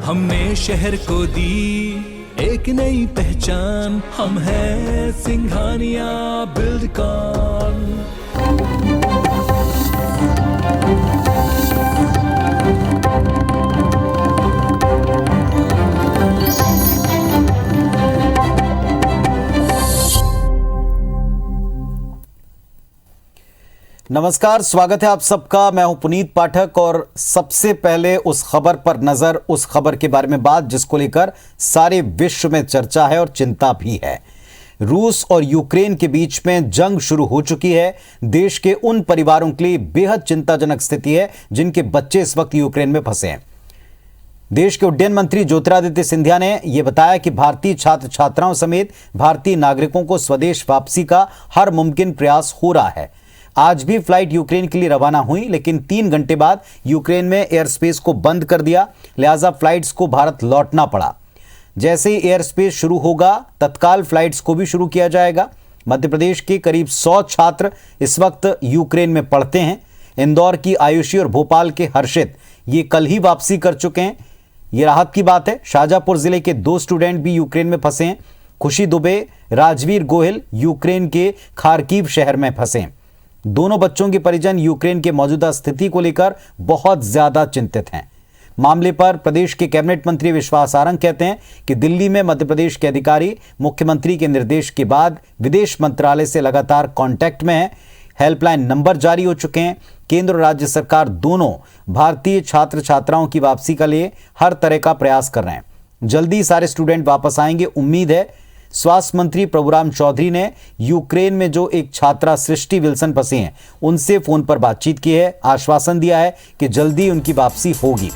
हमने शहर को दी एक नई पहचान, हम हैं सिंघानिया बिल्डकॉन। नमस्कार, स्वागत है आप सबका। मैं हूं पुनीत पाठक और सबसे पहले उस खबर पर नजर, उस खबर के बारे में बात जिसको लेकर सारे विश्व में चर्चा है और चिंता भी है। रूस और यूक्रेन के बीच में जंग शुरू हो चुकी है। देश के उन परिवारों के लिए बेहद चिंताजनक स्थिति है जिनके बच्चे इस वक्त यूक्रेन में फंसे हैं। देश के उड्डयन मंत्री ज्योतिरादित्य सिंधिया ने यह बताया कि भारतीय छात्र छात्राओं समेत भारतीय नागरिकों को स्वदेश वापसी का हर मुमकिन प्रयास हो रहा है। आज भी फ्लाइट यूक्रेन के लिए रवाना हुई, लेकिन 3 घंटे बाद यूक्रेन में एयर स्पेस को बंद कर दिया, लिहाजा फ्लाइट्स को भारत लौटना पड़ा। जैसे ही एयर स्पेस शुरू होगा, तत्काल फ्लाइट्स को भी शुरू किया जाएगा। मध्य प्रदेश के करीब 100 छात्र इस वक्त यूक्रेन में पढ़ते हैं। इंदौर की आयुषी और भोपाल के हर्षित ये कल ही वापसी कर चुके हैं। ये राहत की बात है। शाहजहांपुर जिले के 2 स्टूडेंट भी यूक्रेन में फंसे हैं। खुशी दुबे, राजवीर गोहिल यूक्रेन के खार्किव शहर में फंसे हैं। दोनों बच्चों के परिजन यूक्रेन के मौजूदा स्थिति को लेकर बहुत ज्यादा चिंतित हैं। मामले पर प्रदेश के कैबिनेट मंत्री विश्वास सारंग कहते हैं कि दिल्ली में मध्य प्रदेश के अधिकारी मुख्यमंत्री के निर्देश के बाद विदेश मंत्रालय से लगातार कांटेक्ट में हैं। हेल्पलाइन नंबर जारी हो चुके हैं। केंद्र और राज्य सरकार दोनों भारतीय छात्र छात्राओं की वापसी के लिए हर तरह का प्रयास कर रहे हैं। जल्दी सारे स्टूडेंट वापस आएंगे, उम्मीद है। स्वास्थ्य मंत्री प्रभुराम चौधरी ने यूक्रेन में जो एक छात्रा सृष्टि विल्सन फंसी हैं उनसे फोन पर बातचीत की है, आश्वासन दिया है कि जल्दी उनकी वापसी होगी।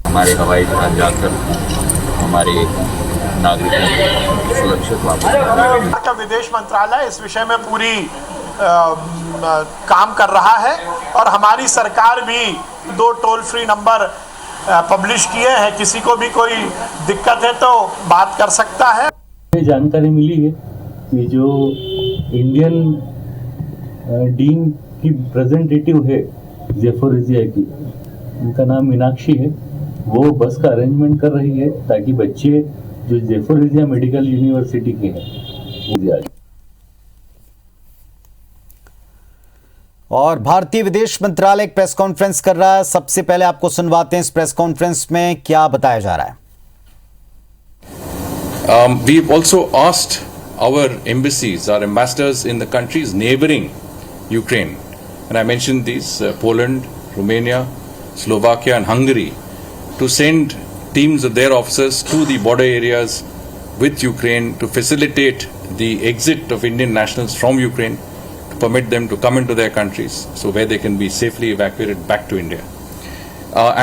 हमारे हवाई जहाज जाकर हमारे नागरिकों को सुरक्षित वापस। का विदेश मंत्रालय इस विषय में पूरी काम कर रहा है और हमारी सरकार भी 2 टोल फ्री नंबर पब्लिश किए हैं। किसी को भी कोई दिक्कत है तो बात कर सकता है। जानकारी मिली है कि जो इंडियन डीन की रिप्रेजेंटेटिव है ज़ेपोरिज़िया की, उनका नाम मीनाक्षी है, वो बस का अरेंजमेंट कर रही है ताकि बच्चे जो ज़ेपोरिज़िया मेडिकल यूनिवर्सिटी के हैं वो जाए। और भारतीय विदेश मंत्रालय एक प्रेस कॉन्फ्रेंस कर रहा है। सबसे पहले आपको सुनवाते हैं इस प्रेस कॉन्फ्रेंस में क्या बताया जा रहा है। We've also asked our embassies, our ambassadors in the countries neighboring Ukraine, and I mentioned these Poland, Romania, Slovakia and Hungary, to send teams of their officers to the border areas with Ukraine to facilitate the exit of Indian nationals from Ukraine, to permit them to come into their countries, so where they can be safely evacuated back to India.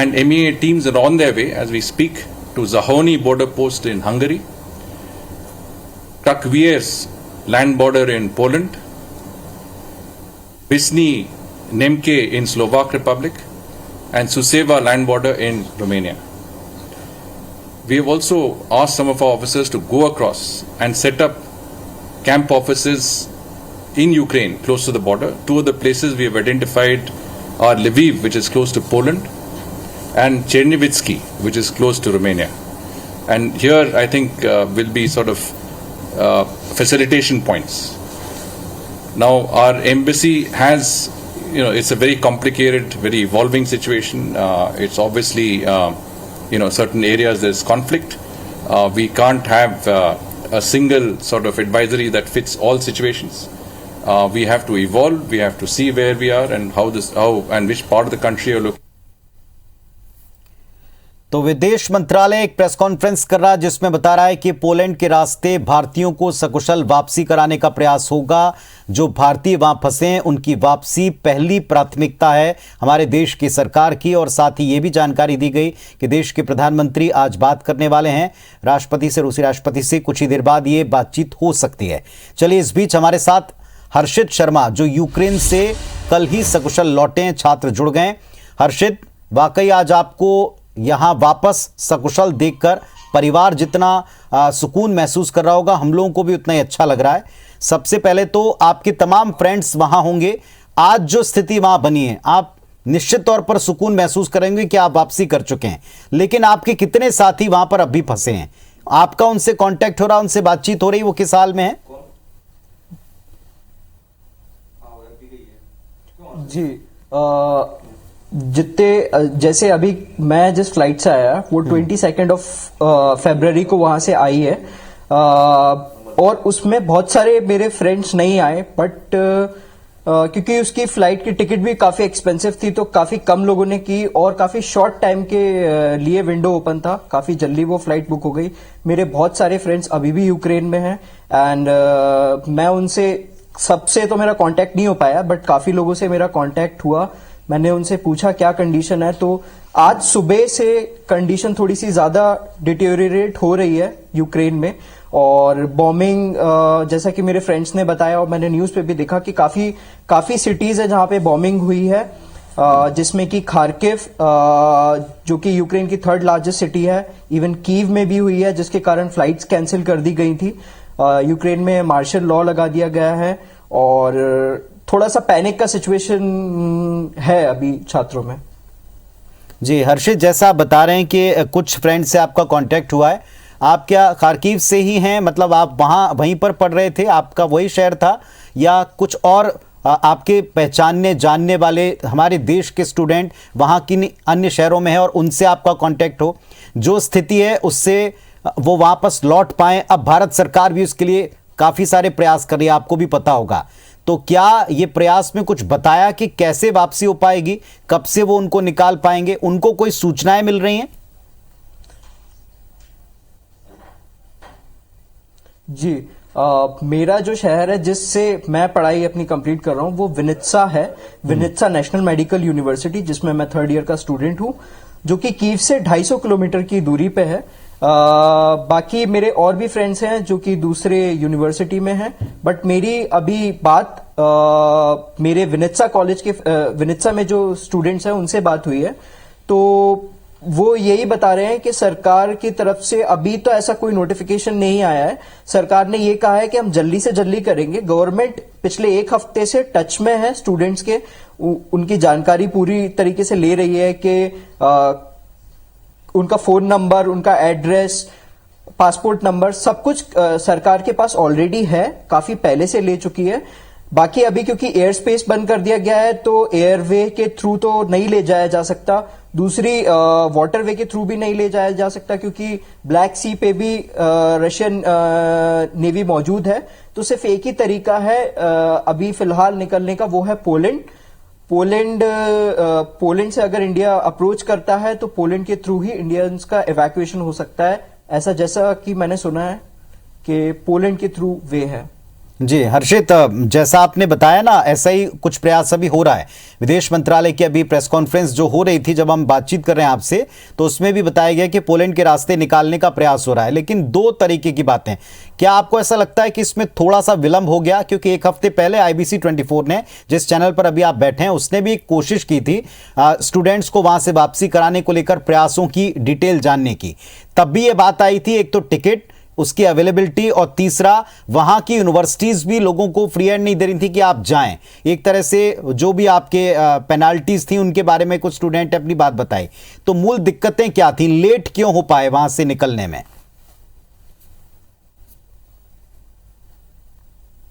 And MEA teams are on their way as we speak to Zahoni border post in Hungary, Krakwiers land border in Poland, Visny Nemke in Slovak Republic, and Suceava land border in Romania. We have also asked some of our officers to go across and set up camp offices in Ukraine close to the border. 2 of the places we have identified are Lviv, which is close to Poland, and Chernivtsi, which is close to Romania. And here I think will be sort of facilitation points. Now our embassy has, it's a very complicated, very evolving situation. It's obviously, certain areas there's conflict. We can't have a single sort of advisory that fits all situations. We have to evolve. We have to see where we are and how and which part of the country you're looking. तो विदेश मंत्रालय एक press conference कर रहा है जिसमें बता रहा है कि पोलैंड के रास्ते भारतीयों को सकुशल वापसी कराने का प्रयास होगा। जो भारतीय वहां फंसे हैं उनकी वापसी पहली प्राथमिकता है हमारे देश की सरकार की। और साथ ही ये भी जानकारी दी गई कि देश के प्रधानमंत्री आज बात करने वाले हैं राष्ट्रपति से, रूसी राष्ट्रपति से। कुछ ही देर बाद ये बातचीत हो सकती है। चलिए, इस बीच हमारे साथ हर्षित शर्मा जो यूक्रेन से कल ही सकुशल लौटे हैं छात्र जुड़ गए। हर्षित, वाकई आज आपको यहाँ वापस सकुशल देखकर परिवार जितना सुकून महसूस कर रहा होगा, हम लोगों को भी उतना ही अच्छा लग रहा है। सबसे पहले तो आपके तमाम फ्रेंड्स वहाँ होंगे, आज जो स्थिति वहाँ बनी है, आप निश्चित तौर पर सुकून महसूस करेंगे कि आप वापसी कर चुके हैं। लेकिन आपके कितने साथी वहाँ पर अभी फंसे हैं? आपका उनसे कांटेक्ट हो रहा, उनसे बातचीत हो रही, वो किस हाल में है? जी जितने जैसे अभी मैं जिस फ्लाइट से आया वो 22 फरवरी को वहां से आई है, और उसमें बहुत सारे मेरे फ्रेंड्स नहीं आए, बट क्योंकि उसकी फ्लाइट की टिकट भी काफी एक्सपेंसिव थी तो काफी कम लोगों ने की, और काफी शॉर्ट टाइम के लिए विंडो ओपन था, काफी जल्दी वो फ्लाइट बुक हो गई। मेरे बहुत सारे फ्रेंड्स अभी भी यूक्रेन में हैं, एंड मैं उनसे सबसे तो मेरा कांटेक्ट नहीं हो पाया, बट काफी लोगों से मेरा कांटेक्ट हुआ। मैंने उनसे पूछा क्या कंडीशन है, तो आज सुबह से कंडीशन थोड़ी सी ज्यादा डिटेरियोरेट हो रही है यूक्रेन में, और बॉम्बिंग जैसा कि मेरे फ्रेंड्स ने बताया और मैंने न्यूज पे भी देखा कि काफी सिटीज है जहां पे बॉम्बिंग हुई है, जिसमें कि खार्किव जो कि यूक्रेन की 3rd लार्जेस्ट सिटी है, इवन कीव में भी हुई है, जिसके कारण फ्लाइट्स कैंसिल कर दी गई थी। यूक्रेन में मार्शल लॉ लगा दिया गया है और थोड़ा सा पैनिक का सिचुएशन है अभी छात्रों में। जी हर्षित, जैसा आप बता रहे हैं कि कुछ फ्रेंड से आपका कांटेक्ट हुआ है, आप क्या खार्किव से ही हैं? मतलब आप वहीं पर पढ़ रहे थे, आपका वही शहर था, या कुछ और आपके पहचानने जानने वाले हमारे देश के स्टूडेंट वहाँ की अन्य शहरों में है और उनसे आपका कांटेक्ट हो, जो स्थिति है उससे वो वापस लौट पाएं? अब भारत सरकार भी उसके लिए काफ़ी सारे प्रयास कर रही है, आपको भी पता होगा, तो क्या ये प्रयास में कुछ बताया कि कैसे वापसी हो पाएगी, कब से वो उनको निकाल पाएंगे? उनको कोई सूचनाएं मिल रही हैं? जी मेरा जो शहर है जिससे मैं पढ़ाई अपनी कंप्लीट कर रहा हूँ वो विनित्सा है, विनित्सा नेशनल मेडिकल यूनिवर्सिटी, जिसमें मैं 3rd ईयर का स्टूडेंट हूँ, जो कि कीव से 250 किलोमीटर की दूरी पे है। बाकी मेरे और भी फ्रेंड्स हैं जो कि दूसरे यूनिवर्सिटी में हैं, बट मेरी अभी बात मेरे विनित्सा कॉलेज के विनित्सा में जो स्टूडेंट्स हैं उनसे बात हुई है, तो वो यही बता रहे हैं कि सरकार की तरफ से अभी तो ऐसा कोई नोटिफिकेशन नहीं आया है। सरकार ने ये कहा है कि हम जल्दी से जल्दी करेंगे। गवर्नमेंट पिछले 1 हफ्ते से टच में है स्टूडेंट्स के, उनकी जानकारी पूरी तरीके से ले रही है कि उनका फोन नंबर, उनका एड्रेस, पासपोर्ट नंबर, सब कुछ सरकार के पास ऑलरेडी है, काफी पहले से ले चुकी है। बाकी अभी क्योंकि एयर स्पेस बंद कर दिया गया है तो एयरवे के थ्रू तो नहीं ले जाया जा सकता, दूसरी वाटरवे के थ्रू भी नहीं ले जाया जा सकता, क्योंकि ब्लैक सी पे भी रशियन नेवी मौजूद है। तो सिर्फ एक ही तरीका है अभी फिलहाल निकलने का, वो है पोलैंड। पोलैंड से अगर इंडिया अप्रोच करता है तो पोलैंड के थ्रू ही इंडियंस का इवैक्यूएशन हो सकता है, ऐसा जैसा कि मैंने सुना है कि पोलैंड के थ्रू वे है। जी हर्षित, जैसा आपने बताया ना, ऐसा ही कुछ प्रयास अभी हो रहा है। विदेश मंत्रालय की अभी प्रेस कॉन्फ्रेंस जो हो रही थी, जब हम बातचीत कर रहे हैं आपसे, तो उसमें भी बताया गया कि पोलैंड के रास्ते निकालने का प्रयास हो रहा है। लेकिन 2 तरीके की बातें, क्या आपको ऐसा लगता है कि इसमें थोड़ा सा विलंब हो गया? क्योंकि 1 हफ्ते पहले IBC 24 ने, जिस चैनल पर अभी आप बैठे हैं, उसने भी एक कोशिश की थी स्टूडेंट्स को वहां से वापसी कराने को लेकर प्रयासों की डिटेल जानने की। तब भी ये बात आई थी, एक तो टिकट, उसकी अवेलेबिलिटी, और तीसरा वहां की यूनिवर्सिटीज भी लोगों को फ्री हैंड नहीं दे रही थी कि आप जाएं। एक तरह से जो भी आपके पेनाल्टीज थी उनके बारे में कुछ स्टूडेंट ने अपनी बात बताई। तो मूल दिक्कतें क्या थी, लेट क्यों हो पाए वहां से निकलने में?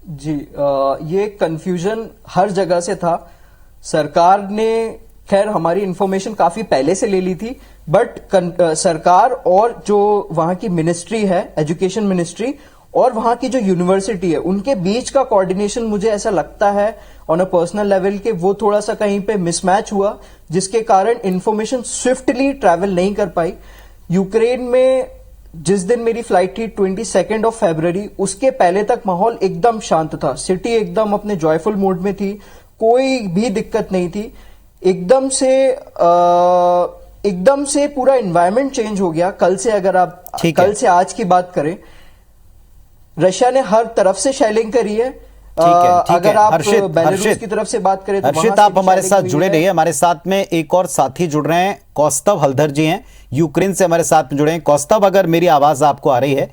जी ये कंफ्यूजन हर जगह से था। सरकार ने खैर हमारी इंफॉर्मेशन काफी पहले से ले ली थी, बट सरकार और जो वहां की मिनिस्ट्री है, एजुकेशन मिनिस्ट्री, और वहां की जो यूनिवर्सिटी है, उनके बीच का कोऑर्डिनेशन मुझे ऐसा लगता है ऑन अ पर्सनल लेवल के वो थोड़ा सा कहीं पे मिसमैच हुआ, जिसके कारण इंफॉर्मेशन स्विफ्टली ट्रैवल नहीं कर पाई। यूक्रेन में जिस दिन मेरी फ्लाइट थी 22 फरवरी, उसके पहले तक माहौल एकदम शांत था, सिटी एकदम अपने जॉयफुल मोड में थी, कोई भी दिक्कत नहीं थी। एकदम से पूरा एनवायरनमेंट चेंज हो गया। कल से अगर आप कल से आज की बात करें, रशिया ने हर तरफ से शेलिंग करी है, ठीक है। अगर आप हर्षित, बेलारूस की तरफ से बात करें तो हर्षित वहां से आप भी हमारे शेयरिंग साथ हुई जुड़े है। रहिए। हमारे साथ में एक और साथी जुड़ रहे हैं, कौस्तव हल्दर जी हैं, यूक्रेन से हमारे साथ में जुड़े हैं। कौस्तव, अगर मेरी आवाज आपको आ रही है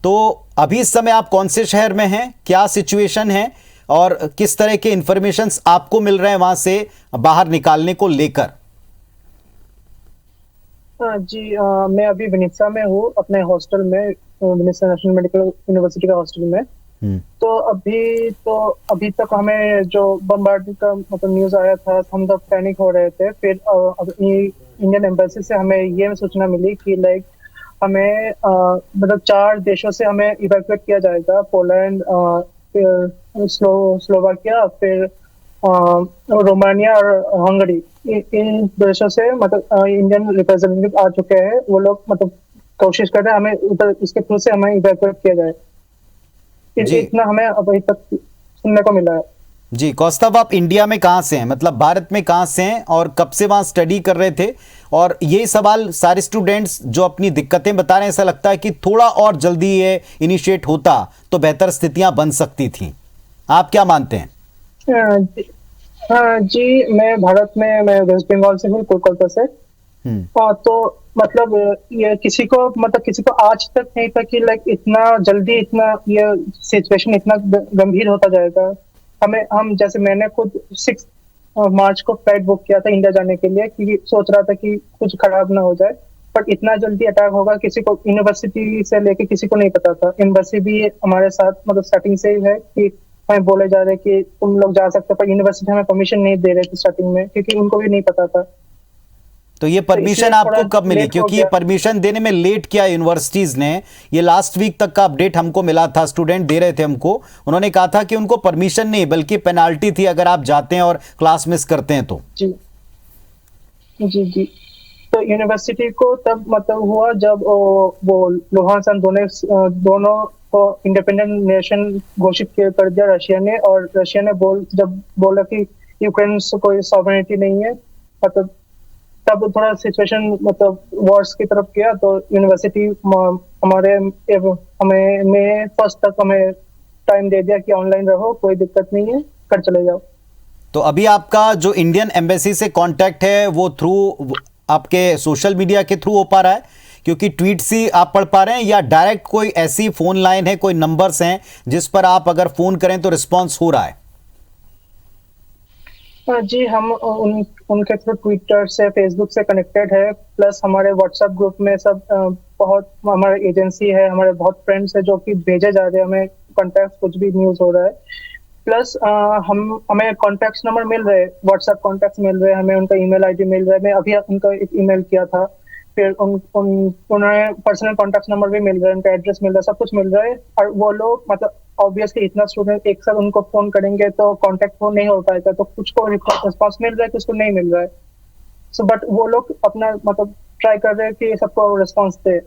तो अभी इस समय आप कौन से शहर में हैं, क्या सिचुएशन है और किस तरह के इंफॉर्मेशंस आपको मिल रहे हैं वहां से बाहर निकालने को लेकर? जी मैं अभी विनित्सा में हूँ, अपने हॉस्टल में, विनित्सा नेशनल मेडिकल यूनिवर्सिटी का हॉस्टल में। तो अभी तक हमें जो बम्बार्डिंग का मतलब न्यूज आया था, हम सब पैनिक हो रहे थे। फिर इंडियन एम्बेसी से हमें ये सूचना मिली कि लाइक हमें मतलब 4 देशों से हमें इवैक्यूएट किया जाएगा, पोलैंड, फिर स्लोवाकिया, फिर रोमानिया और हंगरी। इन देशों से मतलब इंडियन रिप्रेजेंटेटिव आ चुके हैं। वो लोग मतलब कोशिश कर रहे हैं हमें उधर, इसके थ्रू से हमें इवैक्यूएट किया जाए। जी। इतना हमें अभी तक सुनने को मिला है। जी कौस्तव, आप इंडिया में कहाँ से हैं, मतलब भारत में कहाँ से हैं और कब से वहाँ स्टडी कर रहे थे? और ये सवाल सारे स्टूडेंट्स जो अपनी दिक्कतें बता रहे हैं, ऐसा लगता है कि थोड़ा और जल्दी ये इनिशिएट होता तो बेहतर स्थितियां बन सकती थी। आप क्या मानते हैं? हाँ जी, मैं भारत में, मैं वेस्ट बंगाल से हूँ, कोलकाता से। तो मतलब ये किसी को आज तक नहीं था कि लाइक इतना जल्दी इतना ये सिचुएशन इतना गंभीर होता जाएगा। हम जैसे मैंने खुद 6 मार्च को फ्लाइट बुक किया था इंडिया जाने के लिए, क्योंकि सोच रहा था कि कुछ खराब ना हो जाए। पर इतना जल्दी अटैक होगा किसी को, यूनिवर्सिटी से लेके किसी को नहीं पता था। यूनिवर्सिटी भी हमारे साथ मतलब स्टार्टिंग से ही है कि हमें बोले जा रहे कि तुम लोग जा सकते हो, पर यूनिवर्सिटी हमें परमिशन नहीं दे रहे थे स्टार्टिंग में, क्योंकि उनको भी नहीं पता था। तो ये परमिशन आपको कब मिली? क्योंकि ये परमिशन देने में लेट किया यूनिवर्सिटीज ने। ये लास्ट वीक तक का अपडेट हमको मिला था, स्टूडेंट दे रहे थे हमको। उन्होंने कहा था कि उनको परमिशन नहीं बल्कि पेनाल्टी थी अगर आप जाते हैं और क्लास मिस करते हैं तो। जी जी जी। तो यूनिवर्सिटी को तब मतलब हुआ जब वो लुहांस दोनों को इंडिपेंडेंट नेशन घोषित कर दिया रशिया ने। और रशिया ने जब बोला कि यूक्रेन से कोई सॉवरेनिटी नहीं है, मतलब तब थोड़ा सिचुएशन मतलब वॉर्स की तरफ गया। तो यूनिवर्सिटी हमें मई 1 तक हमें टाइम दे दिया कि ऑनलाइन रहो, कोई दिक्कत नहीं है, कर चले जाओ। तो अभी आपका जो इंडियन एम्बेसी से कांटेक्ट है वो थ्रू आपके सोशल मीडिया के थ्रू हो पा रहा है, क्योंकि ट्वीट्स ही आप पढ़ पा रहे हैं, या डायरेक्ट कोई ऐसी फोन लाइन है, कोई नंबर्स हैं जिस पर आप अगर फोन करें तो रिस्पॉन्स हो रहा है? जी, हम उनके थ्रू ट्विटर से, फेसबुक से कनेक्टेड है। प्लस हमारे व्हाट्सएप ग्रुप में सब बहुत हमारे एजेंसी है, हमारे बहुत फ्रेंड्स है जो कि भेजे जा रहे हैं हमें कॉन्टैक्ट, कुछ भी न्यूज हो रहा है। प्लस हमें कॉन्टैक्ट नंबर मिल रहे, व्हाट्सएप कॉन्टैक्ट मिल रहे, हमें उनका ईमेल आईडी मिल रहा है। मैं अभी उनका एक ईमेल किया था, फिर उन्हें पर्सनल कॉन्टैक्ट नंबर भी मिल रहा है, उनका एड्रेस मिल रहा है, सब कुछ मिल रहा है। और वो लोग मतलब ऑब्वियसली इतना स्टूडेंट एक साथ उनको फोन करेंगे तो कांटेक्ट हो नहीं हो पाएगा, तो कुछ को रिस्पांस मिल रहा है, कुछ को नहीं मिल रहा है। सो बट वो लोग अपना मतलब ट्राई कर रहे हैं कि सबको रिस्पांस दे।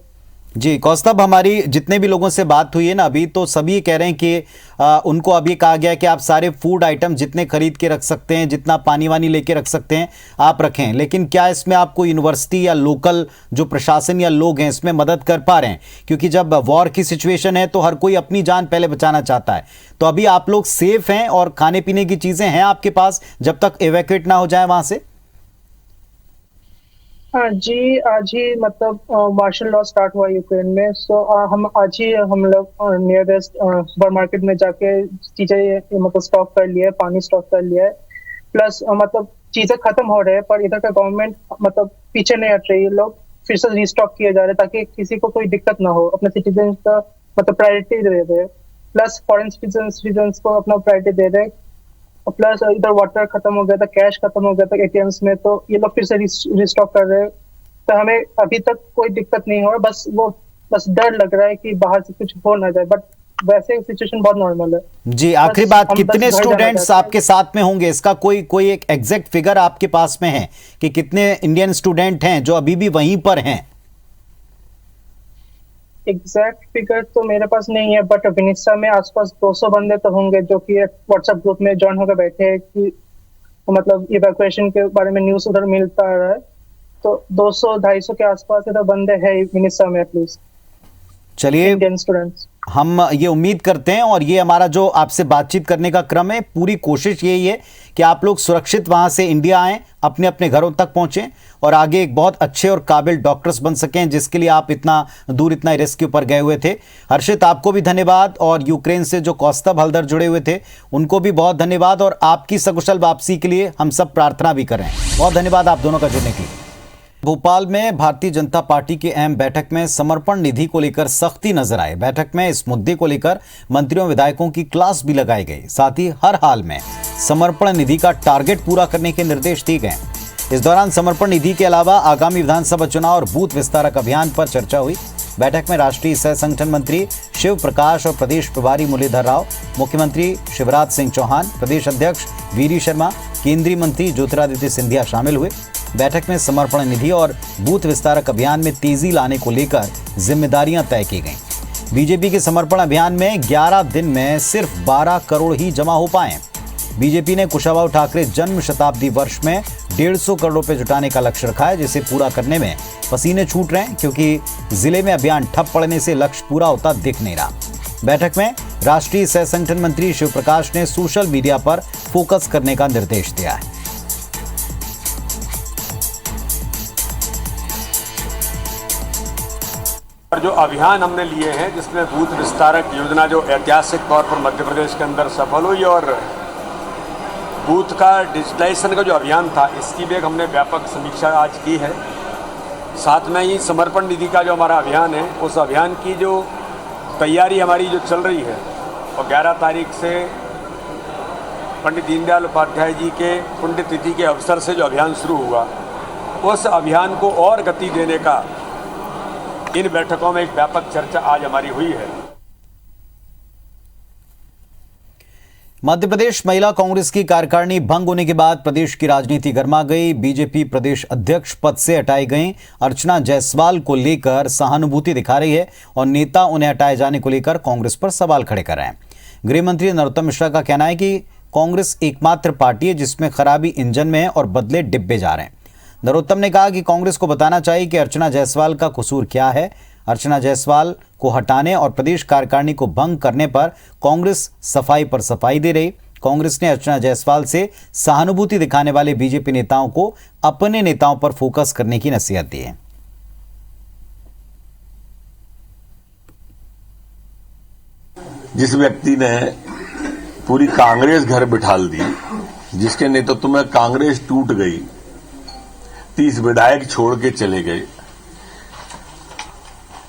जी कौस्तभ, हमारी जितने भी लोगों से बात हुई है ना अभी, तो सभी कह रहे हैं कि उनको अभी कहा गया है कि आप सारे फूड आइटम जितने खरीद के रख सकते हैं, जितना पानी वानी लेके रख सकते हैं आप रखें। लेकिन क्या इसमें आपको यूनिवर्सिटी या लोकल जो प्रशासन या लोग हैं इसमें मदद कर पा रहे हैं? क्योंकि जब वॉर की सिचुएशन है तो हर कोई अपनी जान पहले बचाना चाहता है। तो अभी आप लोग सेफ हैं और खाने पीने की चीजें हैं आपके पास जब तक एवैक्यूएट ना हो जाए वहां से? हाँ जी, आज ही मतलब मार्शल लॉ स्टार्ट हुआ यूक्रेन में। सो हम लोग नियरेस्ट सुपरमार्केट में जाके चीजें मतलब स्टॉक कर लिया है, पानी स्टॉक कर लिया है। प्लस मतलब चीजें खत्म हो रहे हैं, पर इधर का गवर्नमेंट मतलब पीछे नहीं हट रही है। लोग फिर से रीस्टॉक किए जा रहे हैं ताकि किसी को कोई दिक्कत ना हो। अपने सिटीजन का मतलब प्रायोरिटी दे रहे हैं, प्लस फॉरेन सिटीजन को अपना प्रायोरिटी दे रहे हैं। प्लस इधर वाटर खत्म हो गया था, कैश खत्म हो गया था एटीएम्स में, तो ये लोग फिर से रिस्टॉक कर रहे हैं। तो हमें अभी तक कोई दिक्कत नहीं हो रहा, बस डर लग रहा है कि बाहर से कुछ हो ना जाए। बट वैसे सिचुएशन बहुत नॉर्मल है। जी, आखिरी बात, कितने स्टूडेंट्स आपके साथ में होंगे? इसका कोई एक एग्जैक्ट फिगर आपके पास में है कि कितने इंडियन स्टूडेंट हैं जो अभी भी वहीं पर हैं? एग्जैक्ट फिगर तो मेरे पास नहीं है, बट विनित्सा में आसपास 200 बंदे तो होंगे जो कि व्हाट्सएप ग्रुप में ज्वाइन होकर बैठे हैं कि मतलब इवैक्यूएशन के बारे में न्यूज उधर मिलता रहा है। तो 200-250 के आसपास इधर बंदे हैं विनित्सा में एटलीस्ट, चलिए, इंडियन स्टूडेंट्स। हम ये उम्मीद करते हैं और ये हमारा जो आपसे बातचीत करने का क्रम है, पूरी कोशिश यही है कि आप लोग सुरक्षित वहाँ से इंडिया आएँ, अपने अपने घरों तक पहुँचें और आगे एक बहुत अच्छे और काबिल डॉक्टर्स बन सकें, जिसके लिए आप इतना दूर इतना रेस्क्यू पर गए हुए थे। हर्षित, आपको भी धन्यवाद और यूक्रेन से जो कौस्तभ हल्दर जुड़े हुए थे उनको भी बहुत धन्यवाद और आपकी सकुशल वापसी के लिए हम सब प्रार्थना भी करें। बहुत धन्यवाद आप दोनों का जुड़ने के लिए। भोपाल में भारतीय जनता पार्टी की अहम बैठक में समर्पण निधि को लेकर सख्ती नजर आए। बैठक में इस मुद्दे को लेकर मंत्रियों विधायकों की क्लास भी लगाई गई। साथ ही हर हाल में समर्पण निधि का टारगेट पूरा करने के निर्देश दिए गए। इस दौरान समर्पण निधि के अलावा आगामी विधानसभा चुनाव और बूथ विस्तारक अभियान पर चर्चा हुई। बैठक में राष्ट्रीय सह संगठन मंत्री शिव प्रकाश और प्रदेश प्रभारी मुरलीधर राव, मुख्यमंत्री शिवराज सिंह चौहान, प्रदेश अध्यक्ष वीरी शर्मा, केंद्रीय मंत्री ज्योतिरादित्य सिंधिया शामिल हुए। बैठक में समर्पण निधि और बूथ विस्तारक अभियान में तेजी लाने को लेकर जिम्मेदारियां तय की गईं। बीजेपी के समर्पण अभियान में 11 दिन में सिर्फ 12 करोड़ ही जमा हो पाए। बीजेपी ने कुशाभाऊ ठाकरे जन्म शताब्दी वर्ष में 150 करोड़ रुपए जुटाने का लक्ष्य रखा है, जिसे पूरा करने में पसीने छूट रहे हैं क्योंकि जिले में अभियान ठप पड़ने से लक्ष्य पूरा होता दिख नहीं रहा। बैठक में राष्ट्रीय सह संगठन मंत्री शिव प्रकाश ने सोशल मीडिया पर फोकस करने का निर्देश दिया है। और जो अभियान हमने लिए हैं, जिसमें बूथ विस्तारक योजना जो ऐतिहासिक तौर पर मध्य प्रदेश के अंदर सफल हुई और बूथ का डिजिटलाइजेशन का जो अभियान था, इसकी भी एक हमने व्यापक समीक्षा आज की है। साथ में ही समर्पण निधि का जो हमारा अभियान है, उस अभियान की जो तैयारी हमारी जो चल रही है और 11 तारीख से पंडित दीनदयाल उपाध्याय जी के पुण्यतिथि के अवसर से जो अभियान शुरू हुआ, उस अभियान को और गति देने का इन बैठकों में एक व्यापक चर्चा आज हमारी हुई है। मध्य प्रदेश महिला कांग्रेस की कार्यकारिणी भंग होने के बाद प्रदेश की राजनीति गर्मा गई। बीजेपी प्रदेश अध्यक्ष पद से हटाई गई अर्चना जायसवाल को लेकर सहानुभूति दिखा रही है और नेता उन्हें हटाए जाने को लेकर कांग्रेस पर सवाल खड़े कर रहे हैं। गृह मंत्री नरोत्तम मिश्रा का कहना है कि कांग्रेस एकमात्र पार्टी है जिसमें खराबी इंजन में है और बदले डिब्बे जा रहे हैं। नरोत्तम ने कहा कि कांग्रेस को बताना चाहिए कि अर्चना जायसवाल का कसूर क्या है। अर्चना जायसवाल को हटाने और प्रदेश कार्यकारिणी को भंग करने पर कांग्रेस सफाई पर सफाई दे रही। कांग्रेस ने अर्चना जायसवाल से सहानुभूति दिखाने वाले बीजेपी नेताओं को अपने नेताओं पर फोकस करने की नसीहत दी है। जिस व्यक्ति ने पूरी कांग्रेस घर बिठाल दी, जिसके नेतृत्व में कांग्रेस टूट गई, 30 विधायक छोड़ के चले गए,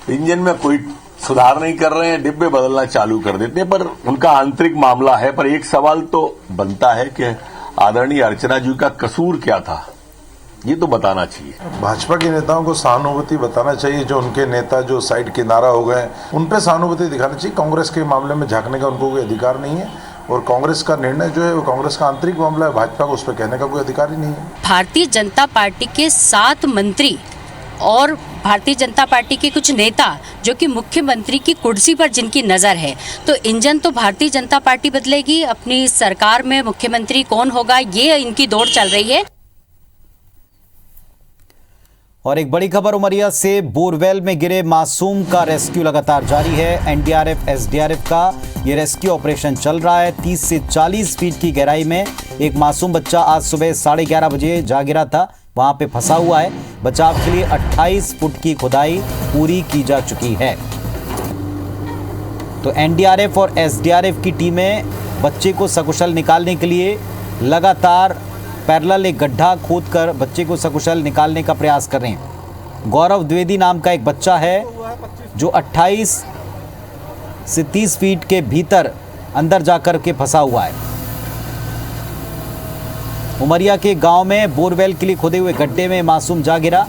इंजन में कोई सुधार नहीं कर रहे हैं, डिब्बे बदलना चालू कर देते हैं, पर उनका आंतरिक मामला है। पर एक सवाल तो बनता है कि आदरणीय अर्चना जी का कसूर क्या था, ये तो बताना चाहिए। भाजपा के नेताओं को सहानुभूति बताना चाहिए। जो उनके नेता जो साइड किनारा हो गए, उन पे सहानुभूति दिखाना चाहिए। कांग्रेस के मामले में झांकने का उनको कोई अधिकार नहीं है और कांग्रेस का निर्णय जो है वो कांग्रेस का आंतरिक मामला है। भाजपा को उस पर कहने का कोई अधिकार ही नहीं है। भारतीय जनता पार्टी के 7 मंत्री और भारतीय जनता पार्टी के कुछ नेता जो कि मुख्यमंत्री की कुर्सी पर जिनकी नजर है, तो इंजन तो भारतीय जनता पार्टी बदलेगी। अपनी सरकार में मुख्यमंत्री कौन होगा, ये इनकी दौड़ चल रही है। और एक बड़ी खबर उमरिया से, बोरवेल में गिरे मासूम का रेस्क्यू लगातार जारी है। एनडीआरएफ एसडीआरएफ का ये रेस्क्यू ऑपरेशन चल रहा है। 30 से 40 फीट की गहराई में एक मासूम बच्चा आज सुबह 11:30 बजे जा गिरा था, वहां पे फंसा हुआ है। बचाव के लिए 28 फुट की खुदाई पूरी की जा चुकी है। तो एनडीआरएफ और एसडीआरएफ की टीमें बच्चे को सकुशल निकालने के लिए लगातार पैरेलल एक गड्ढा खोदकर बच्चे को सकुशल निकालने का प्रयास कर रहे हैं। गौरव द्विवेदी नाम का एक बच्चा है जो 28 से 30 फीट के भीतर अंदर जाकर के फंसा हुआ है। उमरिया के गांव में बोरवेल के लिए खोदे हुए गड्ढे में मासूम जा गिरा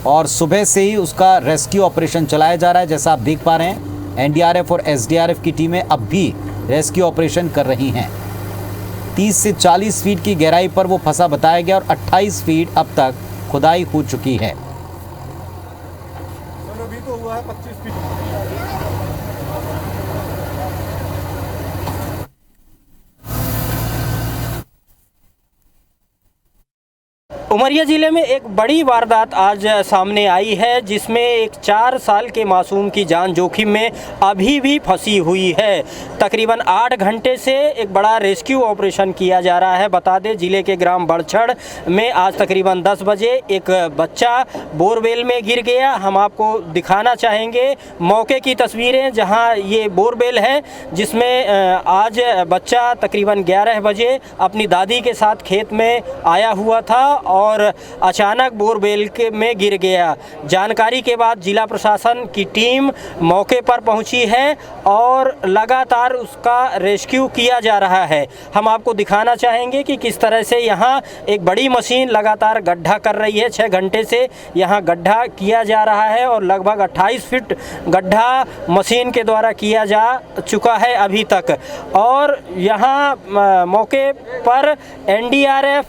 और सुबह से ही उसका रेस्क्यू ऑपरेशन चलाया जा रहा है। जैसा आप देख पा रहे हैं, एनडीआरएफ और एसडीआरएफ की टीमें अब भी रेस्क्यू ऑपरेशन कर रही हैं। 30 से 40 फीट की गहराई पर वो फंसा बताया गया और 28 फीट अब तक खुदाई हो चुकी है। अभी तो हुआ है 25 फीट। उमरिया जिले में एक बड़ी वारदात आज सामने आई है, जिसमें एक 4 साल के मासूम की जान जोखिम में अभी भी फंसी हुई है। तकरीबन 8 घंटे से एक बड़ा रेस्क्यू ऑपरेशन किया जा रहा है। बता दें, जिले के ग्राम बड़छड़ में आज तकरीबन 10 बजे एक बच्चा बोरवेल में गिर गया। हम आपको दिखाना चाहेंगे मौके की तस्वीरें, जहां ये बोरवेल है, जिसमें आज बच्चा तकरीबन 11 बजे अपनी दादी के साथ खेत में आया हुआ था और अचानक बोरवेल में गिर गया। जानकारी के बाद जिला प्रशासन की टीम मौके पर पहुंची है और लगातार उसका रेस्क्यू किया जा रहा है। हम आपको दिखाना चाहेंगे कि किस तरह से यहाँ एक बड़ी मशीन लगातार गड्ढा कर रही है। 6 घंटे से यहाँ गड्ढा किया जा रहा है और लगभग 28 फीट गड्ढा मशीन के द्वारा किया जा चुका है अभी तक। और यहाँ मौके पर NDRF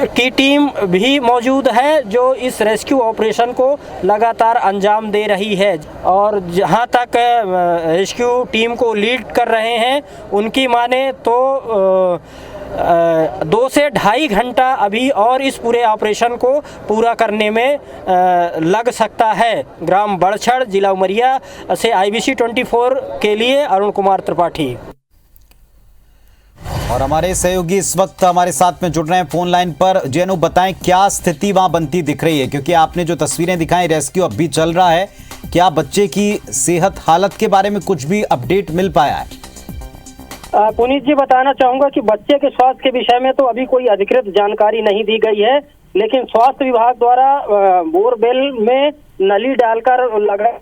की टीम भी मौजूद है, जो इस रेस्क्यू ऑपरेशन को लगातार अंजाम दे रही है। और जहां तक रेस्क्यू टीम को लीड कर रहे हैं, उनकी माने तो 2 से 2.5 घंटा अभी और इस पूरे ऑपरेशन को पूरा करने में लग सकता है। ग्राम बड़छड़, जिला उमरिया से IBC 24 के लिए अरुण कुमार त्रिपाठी। और हमारे सहयोगी इस वक्त हमारे साथ में जुड़ रहे हैं फोन लाइन पर। जेनु, बताएं क्या स्थिति वहां बनती दिख रही है, क्योंकि आपने जो तस्वीरें दिखाई, रेस्क्यू अब भी चल रहा है। क्या बच्चे की सेहत हालत के बारे में कुछ भी अपडेट मिल पाया है? पुनीत जी, बताना चाहूंगा कि बच्चे के स्वास्थ्य के विषय में तो अभी कोई अधिकृत जानकारी नहीं दी गई है, लेकिन स्वास्थ्य विभाग द्वारा बोरवेल में नली डालकर लगा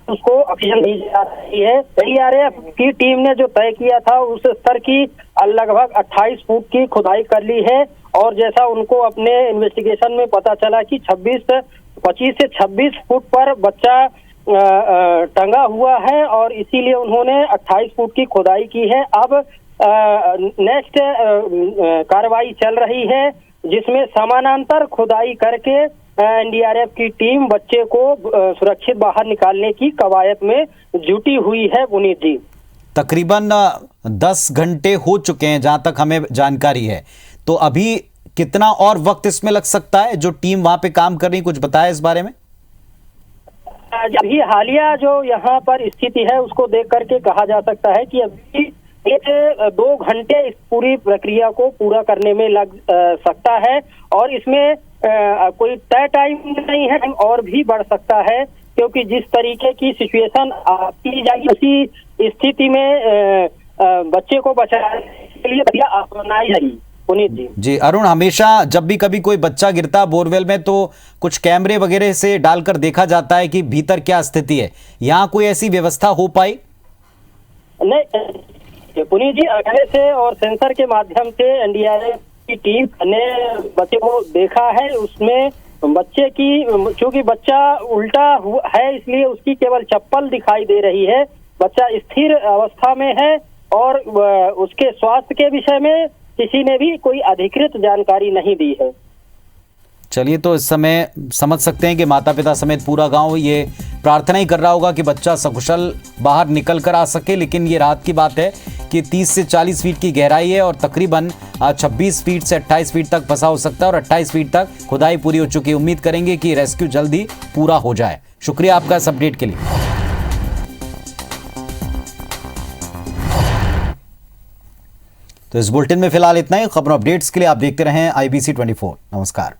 उसको ऑक्सीजन दी जा रही है। NDRF की टीम ने जो तय किया था उस स्तर की लगभग 28 फुट की खुदाई कर ली है। और जैसा उनको अपने इन्वेस्टिगेशन में पता चला कि 25 से 26 फुट पर बच्चा टंगा हुआ है और इसीलिए उन्होंने 28 फुट की खुदाई की है। अब नेक्स्ट कार्रवाई चल रही है, जिसमें समानांतर खुदाई करके NDRF की टीम बच्चे को सुरक्षित बाहर निकालने की कवायद में जुटी हुई है। पुनीत जी, तकरीबन 10 घंटे हो चुके हैं जहां तक हमें जानकारी है, तो अभी कितना और वक्त इसमें लग सकता है? जो टीम वहां पे काम कर रही, कुछ बताया इस बारे में? अभी हालिया जो यहाँ पर स्थिति है उसको देख करके कहा जा सकता है कि अभी 1-2 घंटे इस पूरी प्रक्रिया को पूरा करने में लग सकता है। और इसमें कोई तय टाइम नहीं है, और भी बढ़ सकता है, क्योंकि जिस तरीके की सिचुएशन आती जाएगी उसी स्थिति में बच्चे को बचाने के लिए अपनाई जाएगी। पुनीत जी, अरुण, हमेशा जब भी कभी कोई बच्चा गिरता बोरवेल में तो कुछ कैमरे वगैरह से डालकर देखा जाता है कि भीतर क्या स्थिति है। यहाँ कोई ऐसी व्यवस्था हो पाई? नहीं पुनीत जी, कैमरे से और सेंसर के माध्यम से NDRF की टीम ने बच्चे को देखा है। उसमें बच्चे की, चूंकि बच्चा उल्टा है इसलिए उसकी केवल चप्पल दिखाई दे रही है। बच्चा स्थिर अवस्था में है और उसके स्वास्थ्य के विषय में किसी ने भी कोई अधिकृत जानकारी नहीं दी है। चलिए, तो इस समय समझ सकते हैं कि माता पिता समेत पूरा गांव ये प्रार्थना ही कर रहा होगा कि बच्चा सकुशल बाहर निकल कर आ सके। लेकिन ये राहत की बात है कि 30 से 40 फीट की गहराई है और तकरीबन 26 फीट से 28 फीट तक फंसा हो सकता है और 28 फीट तक खुदाई पूरी हो चुकी है। उम्मीद करेंगे कि रेस्क्यू जल्दी पूरा हो जाए। शुक्रिया आपका इस अपडेट के लिए। तो इस बुलेटिन में फिलहाल इतना ही। खबरों अपडेट्स के लिए आप देखते रहें IBC 24। नमस्कार।